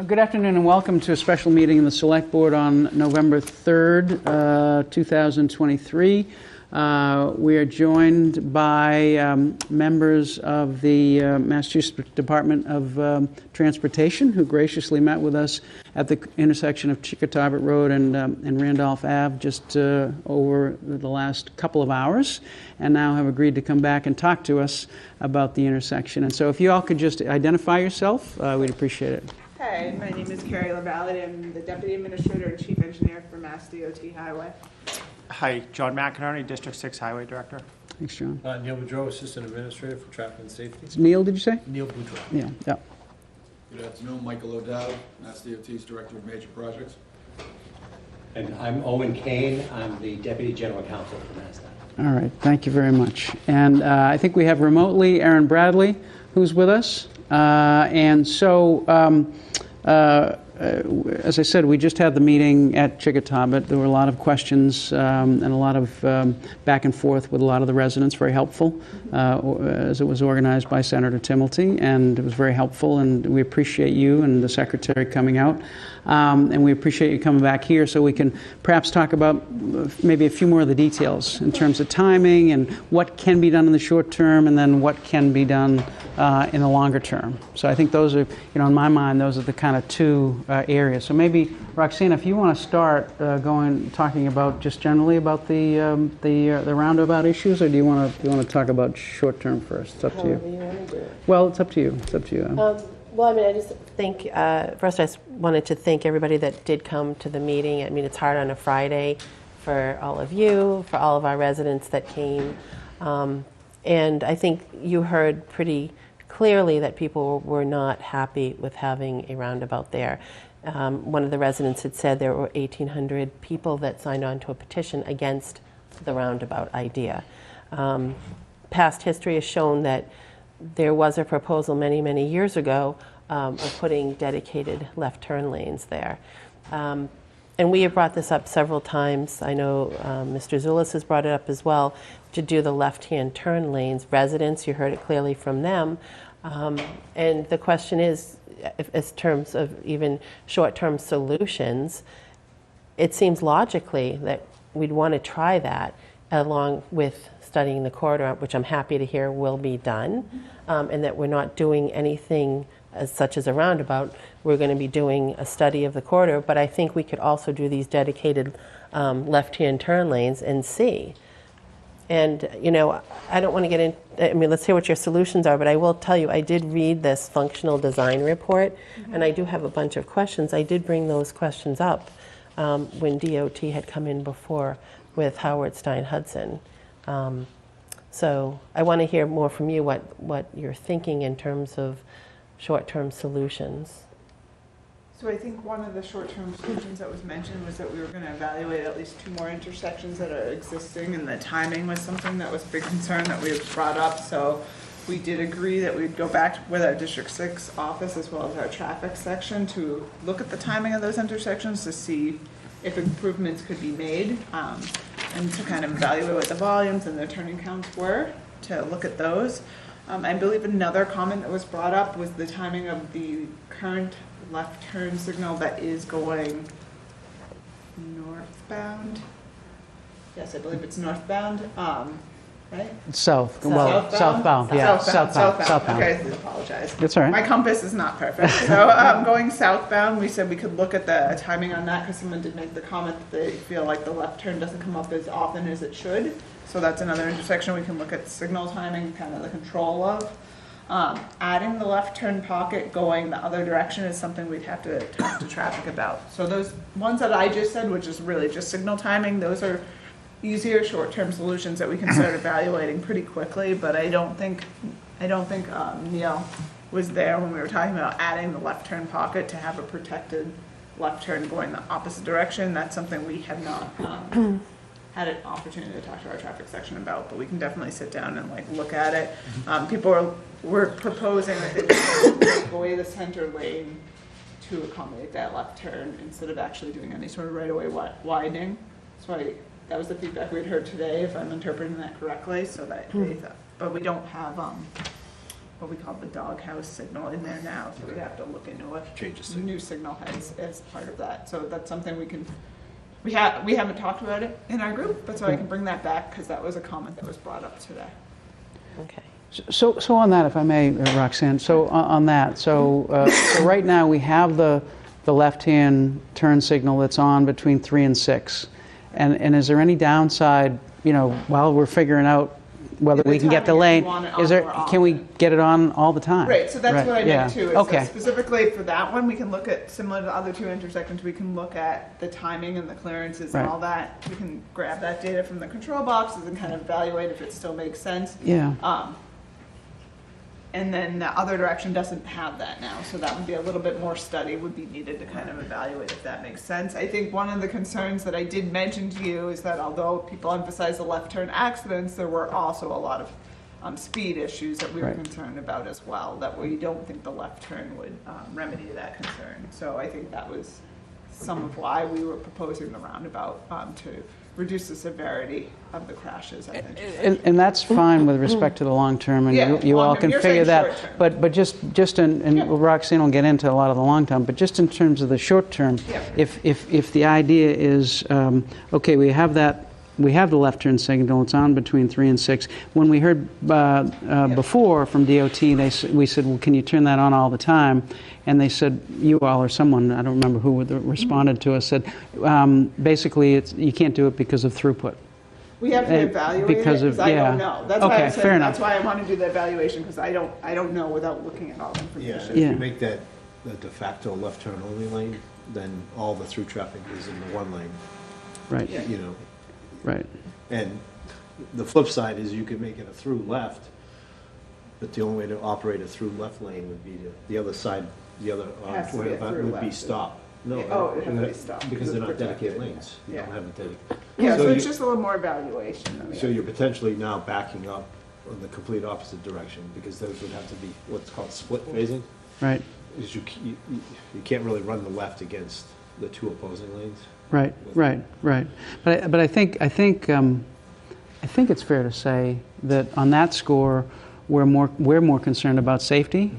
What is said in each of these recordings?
Good afternoon and welcome to a special meeting in the Select Board on November 3rd, 2023. We are joined by members of the Massachusetts Department of Transportation who graciously met with us at the intersection of Chickatobit Road and Randolph Ave just over the last couple of hours, and now have agreed to come back and talk to us about the intersection. And so if you all could just identify yourself, we'd appreciate it. Hi, my name is Carrie LaValle. I'm the Deputy Administrator and Chief Engineer for Mass DOT Highway. Hi, John McInerney, District 6 Highway Director. Thanks, John. Neil Boudreau, Assistant Administrator for Traffic and Safety. It's Neil, did you say? Neil Boudreau. Yeah. Good afternoon, Michael O'Dowd, Mass DOT's Director of Major Projects. And I'm Owen Kane. I'm the Deputy General Counsel for MassDOT. All right, thank you very much. And I think we have remotely Aaron Bradley, who's with us. As I said, we just had the meeting at Chickatobit. There were a lot of questions and a lot of back and forth with a lot of the residents, very helpful, as it was organized by Senator Timilty, and it was very helpful, and we appreciate you and the Secretary coming out. And we appreciate you coming back here so we can perhaps talk about maybe a few more of the details in terms of timing and what can be done in the short term and then what can be done in the longer term. So I think those are, in my mind, those are the kind of two areas. So maybe, Roxanne, if you want to start talking about just generally about the roundabout issues, or do you want to talk about short term first? It's up to you. However you want to do it. Well, it's up to you. It's up to you. Well, I mean, I just think, first I just wanted to thank everybody that did come to the meeting. I mean, it's hard on a Friday for all of you, for all of our residents that came. And I think you heard pretty clearly that people were not happy with having a roundabout there. One of the residents had said there were 1,800 people that signed on to a petition against the roundabout idea. Past history has shown that there was a proposal many, many years ago of putting dedicated left turn lanes there. And we have brought this up several times. I know Mr. Zulus has brought it up as well, to do the left-hand turn lanes. Residents, you heard it clearly from them. And the question is, in terms of even short-term solutions, it seems logically that we'd want to try that along with studying the corridor, which I'm happy to hear will be done, and that we're not doing anything such as a roundabout. We're going to be doing a study of the corridor, but I think we could also do these dedicated left-hand turn lanes and see. And, I don't want to get in, let's hear what your solutions are, but I will tell you, I did read this functional design report, and I do have a bunch of questions. I did bring those questions up when DOT had come in before with Howard Stein Hudson. So I want to hear more from you what you're thinking in terms of short-term solutions. So I think one of the short-term solutions that was mentioned was that we were going to evaluate at least 2 more intersections that are existing, and the timing was something that was a big concern that we brought up. So we did agree that we'd go back with our District 6 office as well as our traffic section to look at the timing of those intersections to see if improvements could be made, and to kind of evaluate what the volumes and the turning counts were, to look at those. I believe another comment that was brought up was the timing of the current left turn signal that is going northbound. Yes, I believe it's northbound, right? South. Well, southbound. Yeah, southbound. Okay, I apologize. That's all right. My compass is not perfect. So going southbound, we said we could look at the timing on that because someone did make the comment that they feel like the left turn doesn't come up as often as it should. So that's another intersection we can look at signal timing, kind of the control of. Adding the left turn pocket going the other direction is something we'd have to talk to traffic about. So those ones that I just said, which is really just signal timing, those are easier short-term solutions that we can start evaluating pretty quickly. But I don't think Neil was there when we were talking about adding the left turn pocket to have a protected left turn going the opposite direction. That's something we have not had an opportunity to talk to our traffic section about, but we can definitely sit down and look at it. People were proposing that they would take away the center lane to accommodate that left turn instead of actually doing any sort of right-of-way widening. So that was the feedback we'd heard today, if I'm interpreting that correctly. So that they thought, but we don't have what we call the doghouse signal in there now, so we'd have to look into a new signal heads as part of that. So that's something we haven't talked about it in our group, but so I can bring that back, because that was a comment that was brought up today. Okay. So on that, if I may, Roxanne, so on that, so right now we have the left-hand turn signal that's on between 3 and 6. And is there any downside, while we're figuring out whether The we can get the timing, if lane, you want it is on there, more can we often. get it on all the time? Right, so that's what I yeah. meant too, is Okay. that specifically for that one, we can look at, similar to the other two intersections, we can look at the timing and the clearances and Right. all that. We can grab that data from the control boxes and kind of evaluate if it still makes sense. Yeah. And then the other direction doesn't have that now, so that would be a little bit more study would be needed to kind of evaluate if that makes sense. I think one of the concerns that I did mention to you is that although people emphasize the left turn accidents, there were also a lot of speed issues that we were Right. concerned about as well, that we don't think the left turn would remedy that concern. So I think that was some of why we were proposing the roundabout, to reduce the severity of the crashes. I think. And that's fine with respect to the long term, and Yeah, you all long term. can You're figure saying that. short term. But just in, Yeah. Roxanne will get into a lot of the long term, but just in terms of the short term, Yeah. if the idea is, okay, we have the left turn signal, it's on between 3 and 6. When we heard before from DOT, we said, well, can you turn that on all the time? And they said, you all or someone, I don't remember who responded to us, said, basically, you can't do it because of throughput. We have to And evaluate because it, of- because I yeah. don't know. That's why Okay, I said, fair that's enough. why I want to do the evaluation, because I don't know without looking at all the Yeah, information. if Yeah. you make that the de facto left turn only lane, then all the through traffic is in the one lane, Right, Yeah. right. And the flip side is you could make it a through left, but the only way to operate a through left lane would be the other side, the other Has to be a roundabout through would be left. stop. No, Oh, it'd have to be stop. because they're not Protected. dedicated lanes. You Yeah. don't have a dedicated. Yeah, so So it's you- just a little more evaluation. So you're potentially now backing up in the complete opposite direction, because those would have to be what's called split phasing. Right, Is you can't really run the left against the two opposing lanes. right. But I think it's fair to say that on that score, we're more concerned about safety,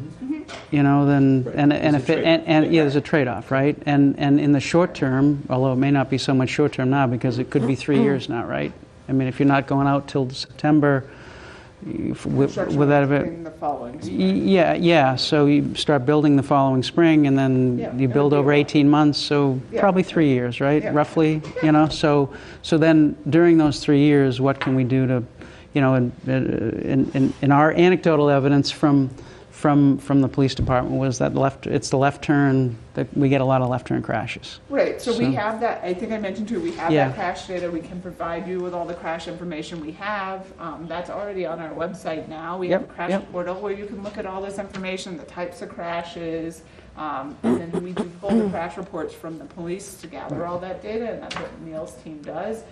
than Right. and There's a if it, trade-off. and yeah, there's a trade-off, right? And in the short term, although it may not be so much short term now because it could be 3 years now, right? I mean, if you're not going out till September, with that event. In the following spring. Yeah, so you start building the following spring, and then Yeah, you it'll build be over a while. 18 months, so Yeah. probably 3 years, right? Yeah. Roughly, so then during those 3 years, what can we do to, in our anecdotal evidence from the police department was that it's the left turn, that we get a lot of left turn crashes. Right, so we So- have that, I think I mentioned too, we have Yeah. that crash data, we can provide you with all the crash information we have. That's already on our website now. We have a Yep, crash yep. portal where you can look at all this information, the types of crashes. And then we do pull the crash reports from the police to gather all that data, and that's what Neil's team does.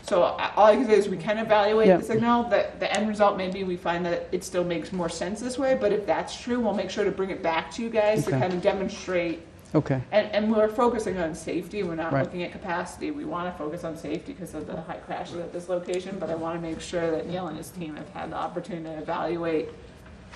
So all I can say is we can evaluate Yep. the signal. The end result may be we find that it still makes more sense this way, but if that's true, we'll make sure to bring it back to you guys to Okay. kind of demonstrate. Okay, And we're focusing on safety, we're not Right. looking at capacity. We want to focus on safety because of the high crashes at this location, but I want to make sure that Neil and his team have had the opportunity to evaluate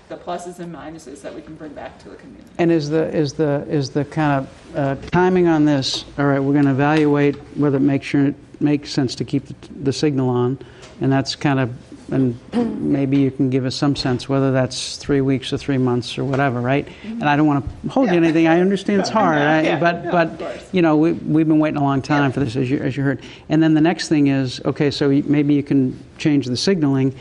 the pluses and minuses that we can bring back to the community. and is the kind of timing on this, all right, we're going to evaluate whether it makes sense to keep the signal on, and that's kind of, and maybe you can give us some sense whether that's 3 weeks or 3 months or whatever, right? And I don't want to hold you Yeah. anything, I understand it's hard, Yeah. but No, of course. we've been waiting a long time Yeah. for this, as you heard. And then the next thing is, okay, so maybe you can change the signaling,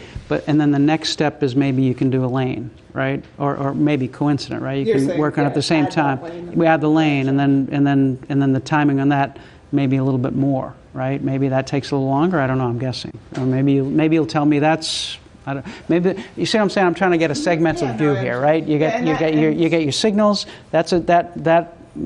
and then the next step is maybe you can do a lane, right? Or maybe coincident, right? You You're can saying, work on it yeah, at the same add that time. lane. We add the lane, and then the timing on that maybe a little bit more, right? Maybe that takes a little longer. I don't know. I'm guessing. Or maybe you'll tell me that's. I don't, maybe you see what I'm saying? I'm trying to get a segmented Yeah, no, view I here, right? You Yeah, get and you get your signals. That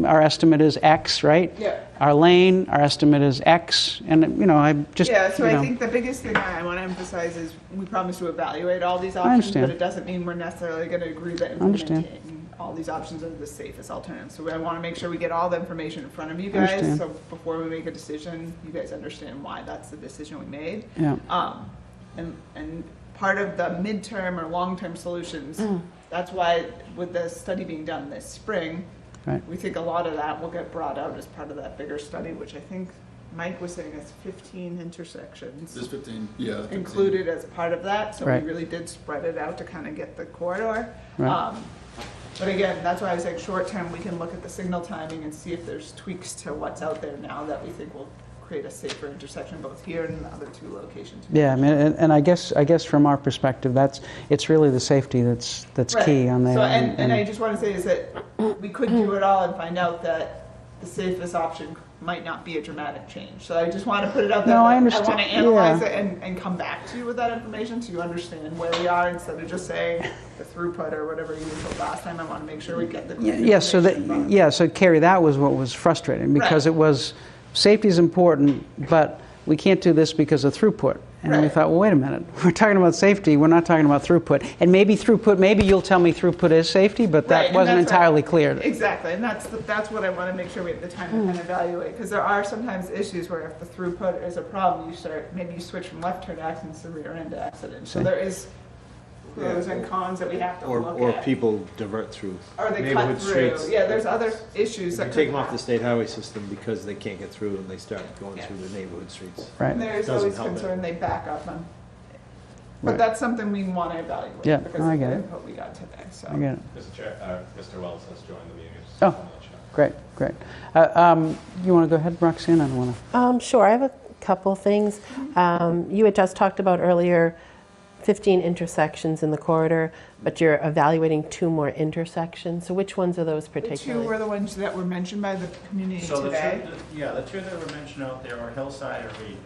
our estimate is X, right? Yeah. Our lane, our estimate is X, and I just Yeah, so you know, I think the biggest thing I want to emphasize is we promise to evaluate all these I options, understand. but it doesn't mean we're necessarily going to agree that Understand. implementing all these options are the safest alternatives. So I want to make sure we get all the information in front of you guys, Understand. so before we make a decision, you guys understand why that's the decision we made. Yeah. And part of the midterm or long-term solutions, that's why with the study being done this spring, Right. we think a lot of that will get brought out as part of that bigger study, which I think Mike was saying is 15 intersections There's 15, yeah. 15. included as part of that, so we Right. really did spread it out to kind of get the corridor. Right. But again, that's why I was saying short term, we can look at the signal timing and see if there's tweaks to what's out there now that we think will create a safer intersection both here and in the other two locations. Yeah, I mean, and I guess from our perspective, it's really the safety that's key on there. So, and I just want to say is that we could do it all and find out that the safest option might not be a dramatic change. So I just want to put it out there. No, I that understand. I want to analyze Yeah. it and come back to you with that information so you understand where we are instead of just saying the throughput or whatever you told last time. I want to make sure we get the correct Yeah, so information from- so Carrie, that was what was frustrating, because Right. it was, safety is important, but we can't do this because of throughput. And we Right. thought, well, wait a minute, we're talking about safety, we're not talking about throughput. And maybe you'll tell me throughput is safety, but Right, that and wasn't that's what- entirely clear. Exactly, and that's what I want to make sure we have the time to kind of evaluate, because there are sometimes issues where if the throughput is a problem, maybe you switch from left turn accidents to rear end accidents. So Okay. there is pros and cons that we have to look Or at. people divert through Or they cut neighborhood through. streets. Yeah, there's other issues If that you could take them off happen. the state highway system because they can't get through and they start going Yeah. through the neighborhood streets. Right. And there's Doesn't always help it. concern they back up on. But Right. that's something we want to evaluate. Yeah, because no, I of get the it. input we got today, so. I get it. Mr. Chair, Mr. Wells has joined the meeting. Oh. Great. You want to go ahead, Roxanne? I don't want to. Sure, I have a couple things. You had just talked about earlier 15 intersections in the corridor, but you're evaluating 2 more intersections. So which ones are those The two particularly? were the ones that were mentioned by the community So today. the two that were mentioned out there are Hillside or Reed.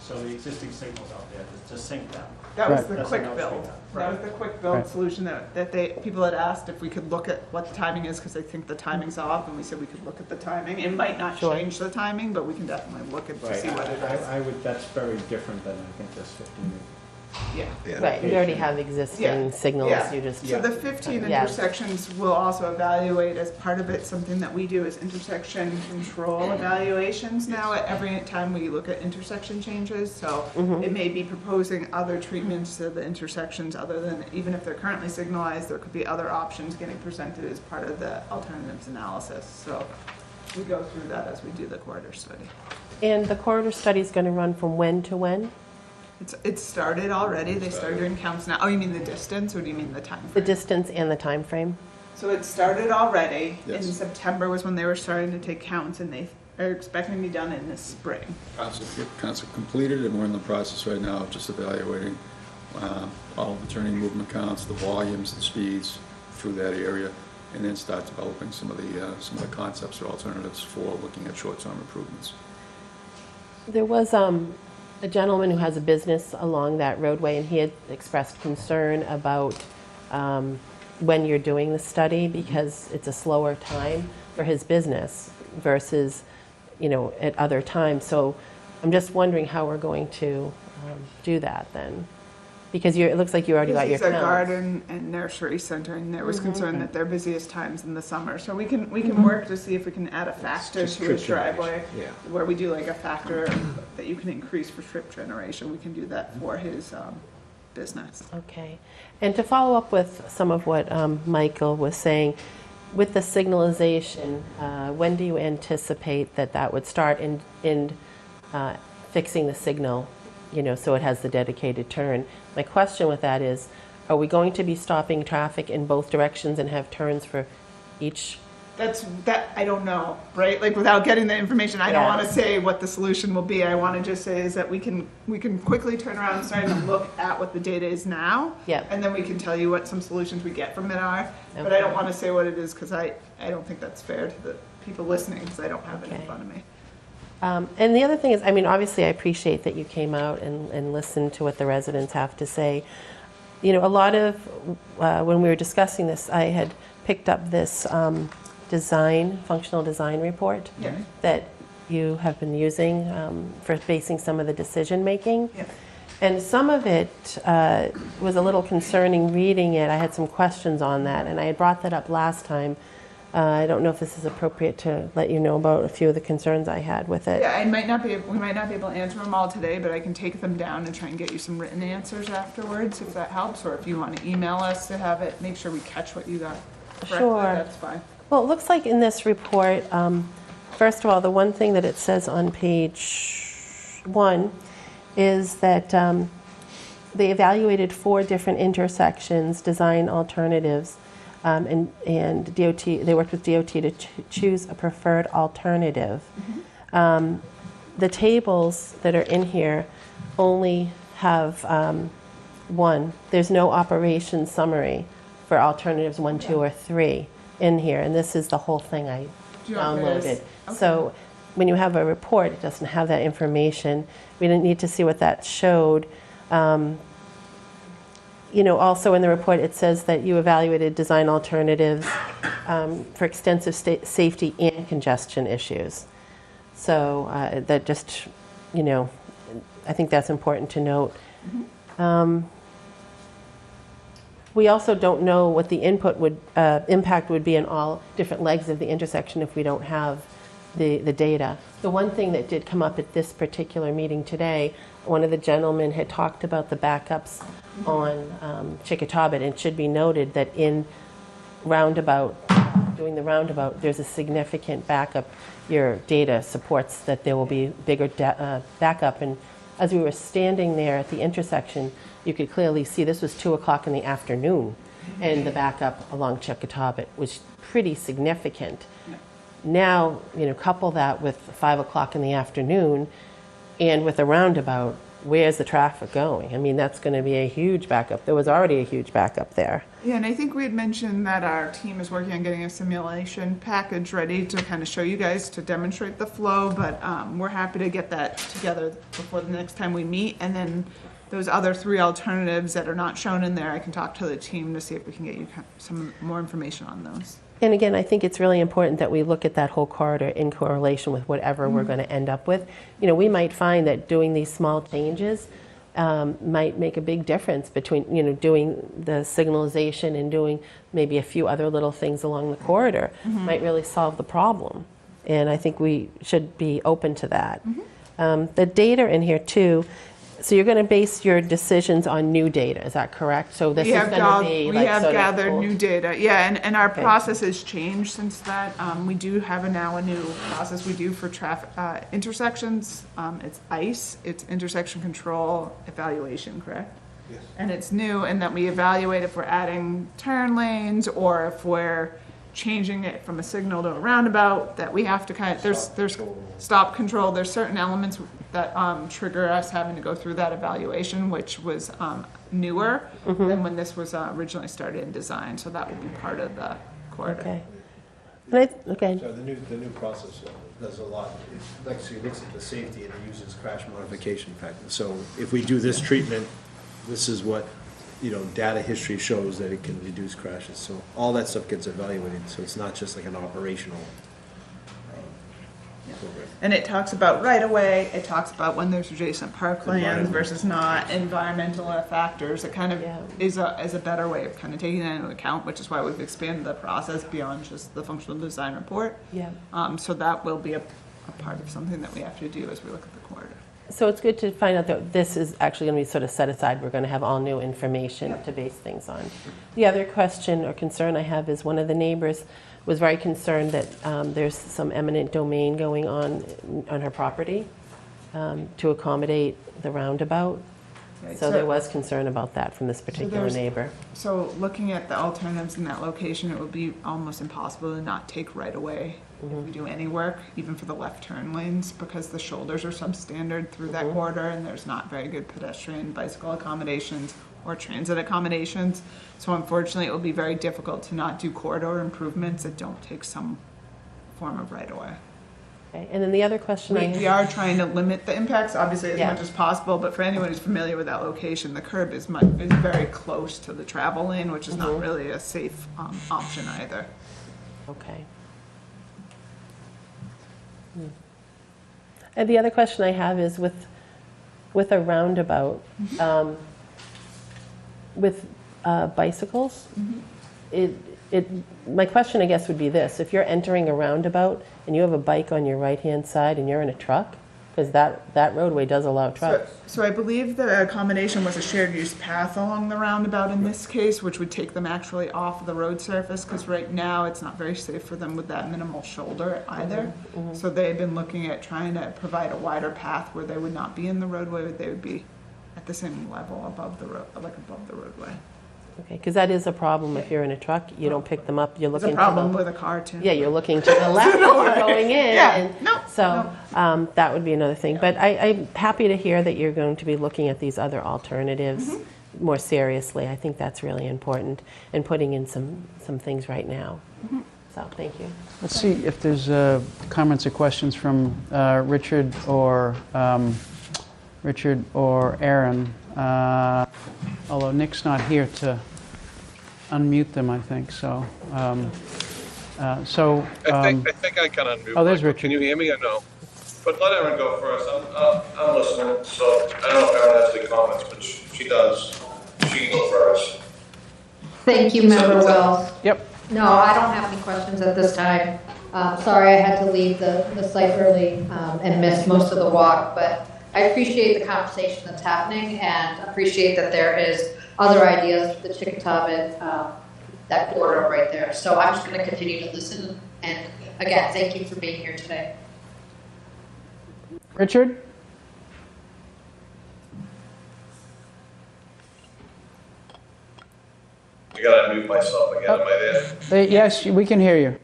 So the existing signals out there, to sync them. That was Right. the That's quick an build. upstream. That was the quick build Right. solution that people had asked if we could look at what the timing is, because they think the timing's off, and we said we could look at the timing. It might not Sure. change the timing, but we can definitely look at to Right, see what it is. I would, that's very different than I think this 15. Yeah. Right, you already have existing Yeah. signals, Yeah. you just, So the 15 Yeah. intersections will also evaluate as part of it, something that we do is intersection control evaluations now at every time we look at intersection changes. So it may be proposing other treatments to the intersections other than, even if they're currently signalized, there could be other options getting presented as part of the alternatives analysis. So we go through that as we do the corridor study. and the corridor study is going to run from when to when? It's started already. They started doing counts now. Oh, you mean the distance or do you mean the time The frame? distance and the time frame? So it started already. In Yes. September was when they were starting to take counts, and they are expecting to be done in the spring. Council completed, and we're in the process right now of just evaluating all of the turning movement counts, the volumes, the speeds through that area, and then start developing some of the concepts or alternatives for looking at short-term improvements. There was a gentleman who has a business along that roadway, and he had expressed concern about when you're doing the study, because it's a slower time for his business versus, at other times. So I'm just wondering how we're going to do that then. Because it looks like you already got your This is a counts. garden and nursery center, and there was concern that their busiest times in the summer. So we can work to see if we can add a factor Just to his trip generation, driveway, yeah. where we do like a factor that you can increase for trip generation. We can do that for his business. Okay. And to follow up with some of what Michael was saying, with the signalization, when do you anticipate that would start in fixing the signal, so it has the dedicated turn? My question with that is, are we going to be stopping traffic in both directions and have turns for each? That I don't know, right? Like without getting the information, I don't Yeah. want to say what the solution will be. I want to just say is that we can quickly turn around and start to look at what the data is now. Yep. And then we can tell you what some solutions we get from it are. But I Okay. don't want to say what it is because I don't think that's fair to the people listening because I don't have it in Okay. front of me. And the other thing is, obviously I appreciate that you came out and listened to what the residents have to say. A lot of, when we were discussing this, I had picked up this functional design report Yeah. that you have been using for basing some of the decision making. Yeah. And some of it was a little concerning reading it. I had some questions on that, and I had brought that up last time I don't know if this is appropriate to let you know about a few of the concerns I had with it. Yeah, we might not be able to answer them all today, but I can take them down and try and get you some written answers afterwards, if that helps, or if you want to email us to have it, make sure we catch what you got correctly, Sure. that's fine. Well, it looks like in this report, first of all, the one thing that it says on page 1 is that they evaluated 4 different intersections, design alternatives, and DOT, they worked with DOT to choose a preferred alternative. The tables that are in here only have one. There's no operation summary for alternatives 1, 2, or 3 in here, and this is the whole thing I Do you want me to downloaded. okay. So when you have a report, it doesn't have that information. We didn't need to see what that showed. You know, also in the report, it says that you evaluated design alternatives for extensive safety and congestion issues. So that just, you know, I think that's important to note. We also don't know what the impact would be in all different legs of the intersection if we don't have the data. The one thing that did come up at this particular meeting today, one of the gentlemen had talked about the backups on Chickatawbut, and it should be noted that in doing the roundabout, there's a significant backup. Your data supports that there will be bigger backup, and as we were standing there at the intersection, you could clearly see this was 2 o'clock in the afternoon, and the backup along Chickatawbut was pretty significant. Now, you know, couple that with 5 o'clock in the afternoon and with a roundabout, where's the traffic going? I mean, that's going to be a huge backup. There was already a huge backup there. Yeah, and I think we had mentioned that our team is working on getting a simulation package ready to kind of show you guys to demonstrate the flow, but we're happy to get that together before the next time we meet. And then those other 3 alternatives that are not shown in there, I can talk to the team to see if we can get you some more information on those. And again, I think it's really important that we look at that whole corridor in correlation with whatever we're going to end up with. You know, we might find that doing these small changes might make a big difference between, you know, doing the signalization and doing maybe a few other little things along the corridor might really solve the problem. And I think we should be open to that. The data in here too, so you're going to base your decisions on new data, is that correct? So this is going to be We like have sort of gathered old- new data, yeah, and our Okay. process has changed since that. We do have now a new process we do for traffic intersections. It's ICE, it's intersection control evaluation, correct? Yes. And it's new in that we evaluate if we're adding turn lanes or if we're changing it from a signal to a roundabout, that we have to kind of, there's stop control, there's certain elements that trigger us having to go through that evaluation, which was newer than when this was originally started in design, so that would be part of the corridor. Okay. Okay. So the new process does a lot. It actually looks at the safety and it uses crash modification factors. So if we do this treatment, this is what, you know, data history shows that it can reduce crashes. So all that stuff gets evaluated, so it's not just like an operational program. And it talks about right-of-way, it talks about when there's adjacent parklands Environment. versus not, environmental factors. It kind of Yeah. is a better way of kind of taking that into account, which is why we've expanded the process beyond just the functional design report. Yeah. So that will be a part of something that we have to do as we look at the corridor. So it's good to find out that this is actually going to be sort of set aside. We're going to have all new information to base things on. The other question or concern I have is one of the neighbors was very concerned that there's some eminent domain going on her property to accommodate the roundabout. Right, So there was concern about that from this particular there's- neighbor. So looking at the alternatives in that location, it would be almost impossible to not take right away if we do any work, even for the left turn lanes, because the shoulders are substandard through that corridor and there's not very good pedestrian bicycle accommodations or transit accommodations. So unfortunately, it will be very difficult to not do corridor improvements that don't take some form of right of way. Okay. And then the other question I We are trying to limit the impacts, obviously, as Yeah. much as possible, but for anyone who's familiar with that location, the curb is very close to the travel lane, which is not really a safe option either. Okay. And the other question I have is with a roundabout, with bicycles, My question, I guess, would be this. If you're entering a roundabout and you have a bike on your right-hand side and you're in a truck, because that roadway does allow trucks. So I believe the accommodation was a shared use path along the roundabout in this case, which would take them actually off of the road surface, because right now it's not very safe for them with that minimal shoulder either. So they've been looking at trying to provide a wider path where they would not be in the roadway, but they would be at the same level above the road, like above the roadway. Okay, because that is a problem if you're in a truck. You don't pick them up. You're It's looking a problem to the, with a car too. yeah, you're looking to the left as you're going in. Yeah, And no, so that would be another thing. But I'm happy to hear that you're going to be looking at these other alternatives more seriously. I think that's really important, and putting in some things right now. So thank you. Let's see if there's comments or questions from Richard or Aaron. Although Nick's not here to unmute them, I think. So, I think I can unmute. Oh, there's Michael. Richard. Can you hear me or no? But let Erin go first. I'm listening. So I don't know if Erin has any comments, but she does. She can go first. Thank you, Member Wells. Yep. No, I don't have any questions at this time. Sorry I had to leave the site early and miss most of the walk, but I appreciate the conversation that's happening and appreciate that there is other ideas for the Chickatawbit, that corridor right there. So I'm just going to continue to listen. And again, thank you for being here today. Richard? I gotta unmute myself again. Am I there? Yes, we can hear you.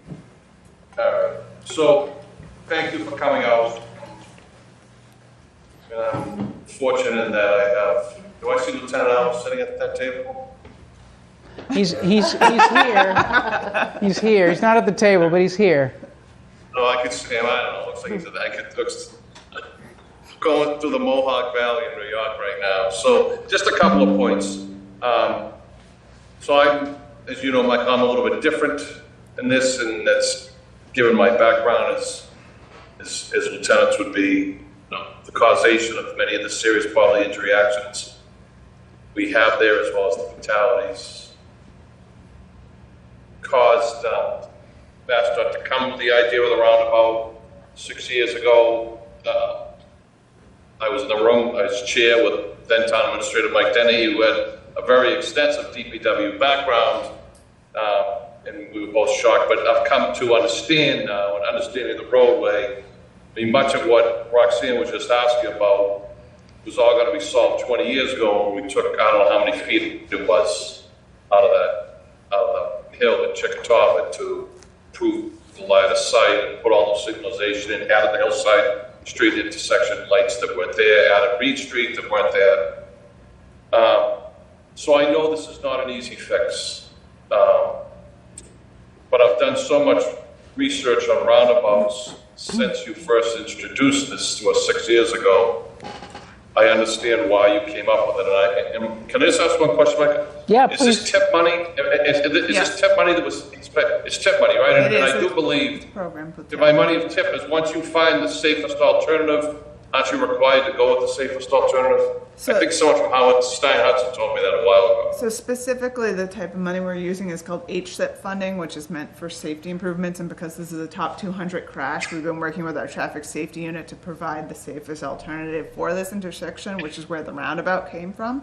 All right. So thank you for coming out. And I'm fortunate in that I have. Do I see Lieutenant Allen sitting at that table? He's here. He's here. He's not at the table, but he's here. No, I could see him. I don't know. Looks like he's at looks going through the Mohawk Valley in New York right now. So just a couple of points. So I'm, as you know, Mike, I'm a little bit different in this, and that's given my background as lieutenants would be, the causation of many of the serious bodily injury accidents we have there, as well as the fatalities, caused MassDOT to come with the idea of the roundabout 6 years ago. I was in the room, I was chair with then Town Administrator Mike Denny, who had a very extensive DPW background, and we were both shocked, but I've come to understand now, and understanding the roadway, I mean, much of what Roxanne was just asking about was all going to be solved 20 years ago when we took, I don't know how many feet it was out of the hill at Chickatawbit to improve the line of sight and put all those signalization in, added the hillside street intersection lights that weren't there, added Reed Street that weren't there. So I know this is not an easy fix, but I've done so much research on roundabouts since you first introduced this to us 6 years ago. I understand why you came up with it. And can I just ask one question, Mike? Yeah, Is please. this tip money? Is this tip money that was spent? It's tip money, right? It And is. I do believe Program put that my money of tip is once you find the safest alternative, aren't you required to go with the safest alternative? So- I think someone from Howard Stein Hudson told me that a while ago. So specifically, the type of money we're using is called HSIP funding, which is meant for safety improvements. And because this is a top 200 crash, we've been working with our traffic safety unit to provide the safest alternative for this intersection, which is where the roundabout came from.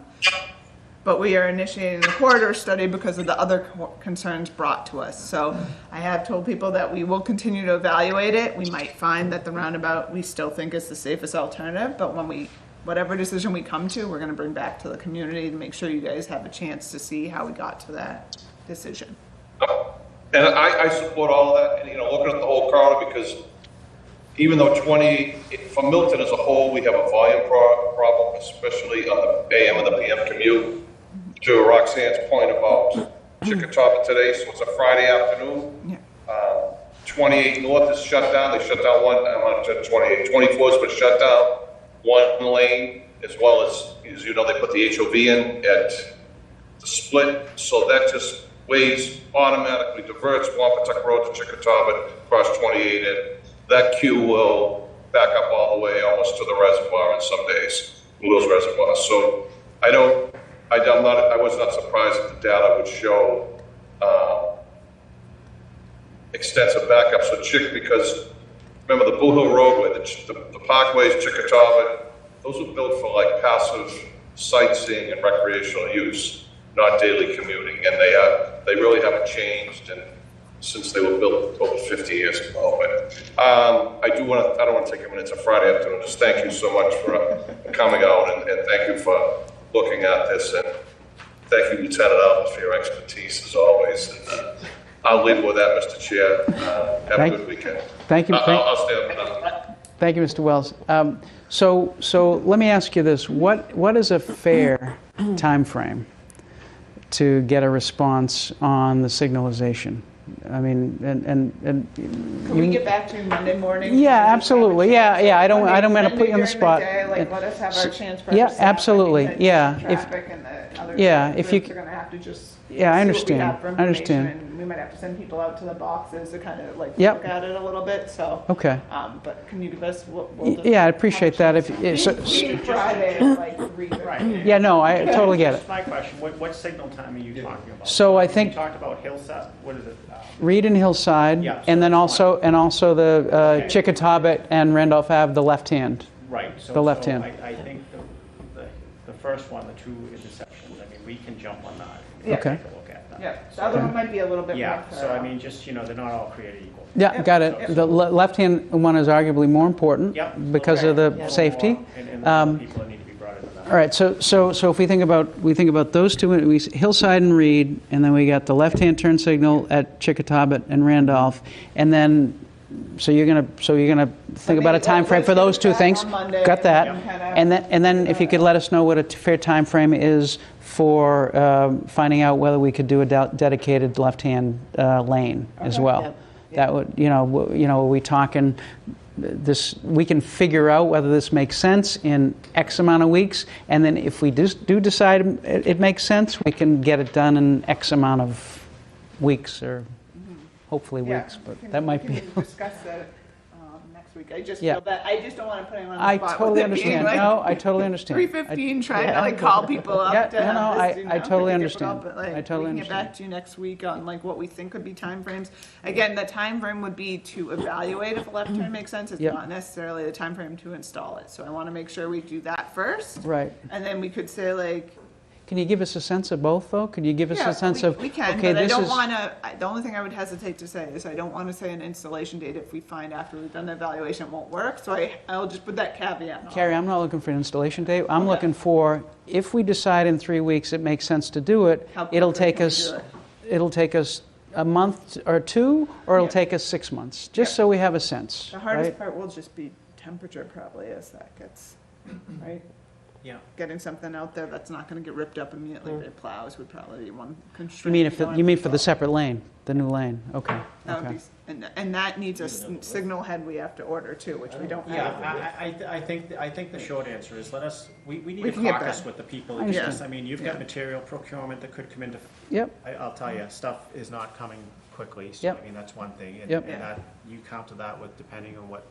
But we are initiating the corridor study because of the other concerns brought to us. So I have told people that we will continue to evaluate it. We might find that the roundabout we still think is the safest alternative, but whatever decision we come to, we're going to bring back to the community to make sure you guys have a chance to see how we got to that decision. And I support all of that, and looking at the whole corridor, because even though for Milton as a whole, we have a volume problem, especially on the AM and the PM commute. To Roxanne's point about Chickatawbit today, so it's a Friday afternoon. Yeah. 28 North is shut down. They shut down one, I'm not sure, 28. 24 has been shut down, one lane, as well as you know, they put the HOV in at the split, so that just automatically diverts Wampatuck Road to Chickatawbit, across 28, and that queue will back up all the way almost to the reservoir in some days, Lewis Reservoir. So I was not surprised that the data would show extensive backups with Chick, because remember the Blue Hill Roadway, the parkways, Chickatawba, those were built for like passive sightseeing and recreational use, not daily commuting, and they really haven't changed since they were built over 50 years ago. But I don't want to take a minute. It's a Friday afternoon. Just thank you so much for coming out, and thank you for looking at this, and thank you, Lieutenant Albert, for your expertise as always. And, I'll leave with that, Mr. Chair. Have a good weekend. Thank you. I'll stay up. Thank you, Mr. Wells. So let me ask you this: what is a fair time frame to get a response on the signalization? I mean, and Can we get back to you Monday morning? Yeah, absolutely. Yeah. I don't want to put you on the spot. Let us have our chance for yeah, our staff. absolutely. I mean, Yeah. traffic and the other if you groups are going to have to just Yeah, I see what we understand. have for I understand. information, and we might have to send people out to the boxes to kind of like Yep. look at it a little bit. So Okay. But can you give us what? We'll just Yeah, I'd appreciate that. If Meeting Friday at like 3. Right. yeah, no, I totally get it. Just my question, what signal time are you talking about? So I think- You talked about Hillside, what is it? Reed and Hillside, Yeah, so and then that's also the Okay. Chickatawba and Randolph Ave, the left hand. Right. So The left so hand. I think the first one, the two intersections, I mean, we can jump on that. Yeah. Okay. Take a look at that. Yeah, the other one might be a little bit Yeah, more. so I mean, just, they're not all created equal. Yeah, Yep. got it. The left-hand one is arguably more important Yep. because of the A little safety. more, and the people that need to be brought into that. All right, so if we think about those two, Hillside and Reed, and then we got the left-hand turn signal at Chickatawba and Randolph, and then so you're gonna think about a time frame for those two things. Got that, and then if you could let us know what a fair time frame is for finding out whether we could do a dedicated left-hand lane as well. Yep. That would, are we talking? This, we can figure out whether this makes sense in X amount of weeks, and then if we do decide it makes sense, we can get it done in X amount of weeks, or hopefully weeks, but that might be. We can discuss that next week. I just Yeah. feel that I just don't want to put anyone on the I spot. totally with it being, understand. like, No, I totally understand. 3:15, trying to like call people up. Yeah, to no, have I- this, I totally pretty difficult, understand. But, like, I totally we can get understand. back to you next week on like what we think could be timeframes. Again, the time frame would be to evaluate if a left turn makes sense. It's Yep. not necessarily the time frame to install it. So I want to make sure we do that first, Right. and then we could say like. Can you give us a sense of both, though? Could you give us Yeah, a sense we, of, we can, okay, but I this don't is, want to. The only thing I would hesitate to say is I don't want to say an installation date if we find after we've done the evaluation it won't work. So I'll just put that caveat on. Carrie, I'm not looking for an installation date. I'm Okay. looking for, if we decide in 3 weeks it makes sense to do it, How it'll quickly take can we us, do it? it'll take us a month or two, or it'll Yeah. take us 6 months, just so we have a sense, The hardest right? part will just be temperature, probably, as that gets right. Yeah. Getting something out there that's not going to get ripped up immediately by plows would probably be one You constraint. mean going for the separate lane, the new lane? Okay, That would okay. be, and that needs a signal head we have to order too, which we don't have. Yeah, I think the short answer is we need We to can get caucus that. with the people. I understand. Yes, I mean, you've got Yeah. material procurement that could come into, Yep, I'll tell you, stuff is not coming quickly, so Yep. I mean, that's one thing. And Yep. and that, you counter that with depending on what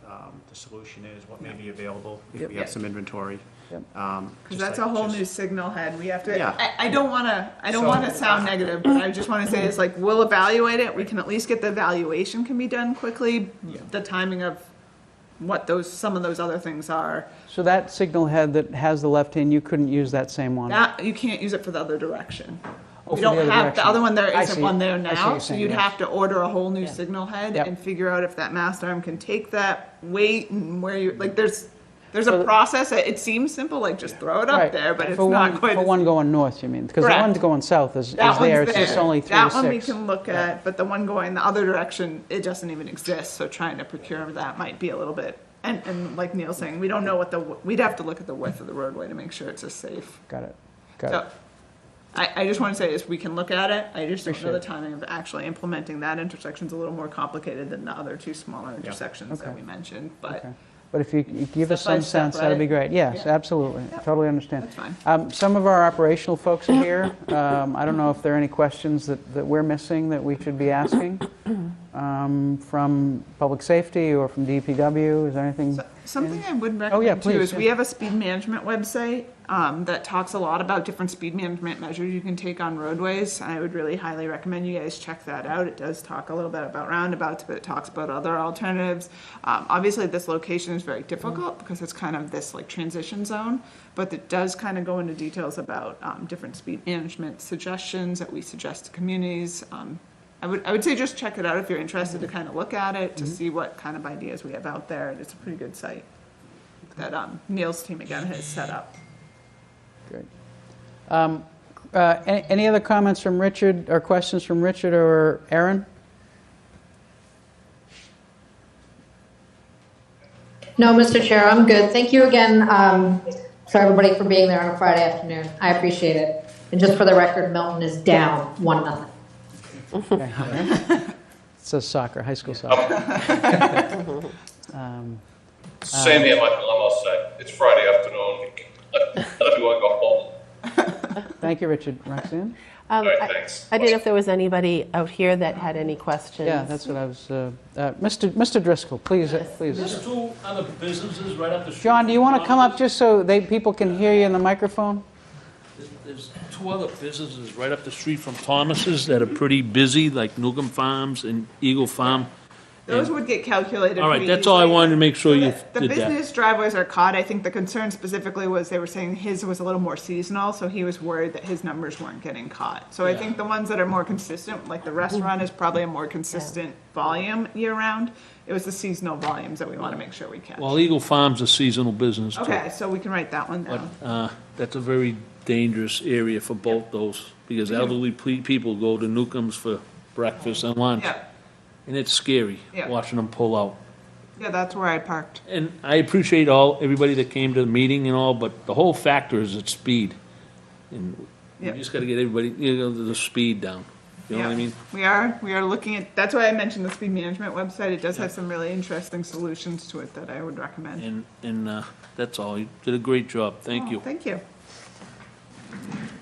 the solution is, what may be available, if Yep. we have some inventory. Yep. Because Just that's like- a whole just- new signal head. We have to. Yeah. I don't want to. I don't So- want to sound negative, but I just want to say it's like we'll evaluate it. We can at least get the evaluation can be done quickly. The timing of what some of those other things are. so that signal head that has the left hand, you couldn't use that same one? That you can't use it for the other direction. Oh, We for don't the other have direction. the other one. There I isn't see. one there I see what now, you're so saying, you'd yes. have to order a whole new Yeah. signal head Yep. and figure out if that mast arm can take that weight and where you like. There's So a the- process. It seems simple, like just throw it up Right. there, but it's For not one- quite. For as one going north, you mean? Because the Correct. one going south is That there, one's it's just there. only 3 That to one we 6. can look at, but the one going the other direction, it doesn't even exist, so trying to procure that might be a little bit, and like Neil's saying, we don't know we'd have to look at the width of the roadway to make sure it's as safe. Got it, got So, it. I just want to say is we can look at it, I just don't know the Appreciate timing of actually implementing that intersection's a little more complicated than the other two smaller intersections that Okay. we mentioned, but Okay. But if you give us Step by some step, sense, that'd be right? great. Yes, Yeah. absolutely, totally understand. that's fine. Some of our operational folks are here. I don't know if there are any questions that we're missing that we should be asking from public safety or from DPW. Is there anything? Something I would Oh, yeah, recommend too please, is we yeah. have a speed management website that talks a lot about different speed management measures you can take on roadways. I would really highly recommend you guys check that out. It does talk a little bit about roundabouts, but it talks about other alternatives. Obviously, this location is very difficult because it's kind of this like transition zone, but it does kind of go into details about different speed management suggestions that we suggest to communities. I would say just check it out if you're interested to kind of look at it, to see what kind of ideas we have out there. It's a pretty good site that Neil's team again has set up. Great. Any other comments from Richard or questions from Richard or Aaron? No, Mr. Chair, I'm good. Thank you again, for everybody for being there on a Friday afternoon. I appreciate it. And just for the record, Milton is down 1-0. It's a soccer, high school soccer. Same here, Michael, I'm all set. It's Friday afternoon. Everyone go home. Thank you, Richard. Roxanne? All right, thanks. I didn't know if there was anybody out here that had any questions. Yeah, that's what I was, Mr. Driscoll, please. There's two other businesses right up the street. John, do you want to come up just so people can hear you in the microphone? There's two other businesses right up the street from Thomas's that are pretty busy, like Newcomb Farms and Eagle Farm. Those would get calculated. All right, pretty that's all I easily. wanted to make sure you The did that. business driveways are caught. I think the concern specifically was they were saying his was a little more seasonal, so he was worried that his numbers weren't getting caught. So I think the ones that are more consistent, like the restaurant is probably a more consistent volume year round. It was the seasonal volumes that we want to make sure we catch. Well, Eagle Farm's a seasonal business too. Okay, so we can write that one down. But that's a very dangerous area for both those, because elderly people go to Newcomb's for breakfast and lunch. Yeah, And it's scary, Yeah. watching them pull out. yeah, that's where I parked. And I appreciate everybody that came to the meeting and all, but the whole factor is its speed. And you Yep. just gotta get everybody, the speed down. You know what I Yeah. mean? We are looking at, that's why I mentioned the speed management website. It does have some really interesting solutions to it that I would recommend. And that's all. You did a great job. Thank you. Oh, thank you.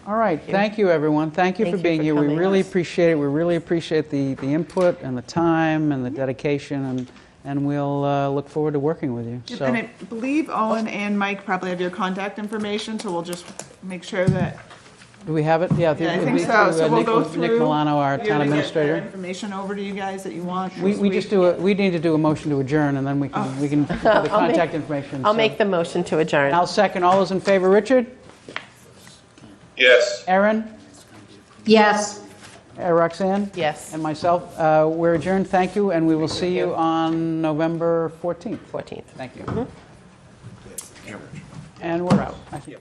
All right, thank you, everyone. Thank you Thank for you being for here. We coming. really appreciate it. We really appreciate the input and the time and the dedication, and we'll look forward to working with you. Yep, So, and I believe Owen and Mike probably have your contact information, so we'll just make sure that. do we have it? Yeah, Yeah, I it'll think be so. through, So we'll go Nick through. Milano, our You're town gonna get administrator. that information over to you guys that you want. We this we week. just we need to do a motion to adjourn, and then we can put the contact information. I'll So- make the motion to adjourn. And I'll second. All those in favor, Richard? Yes. Aaron? Yes. Roxanne? Yes, And myself. We're adjourned. Thank you, and we will see you on November 14th. 14th. Thank you. And we're out. I think.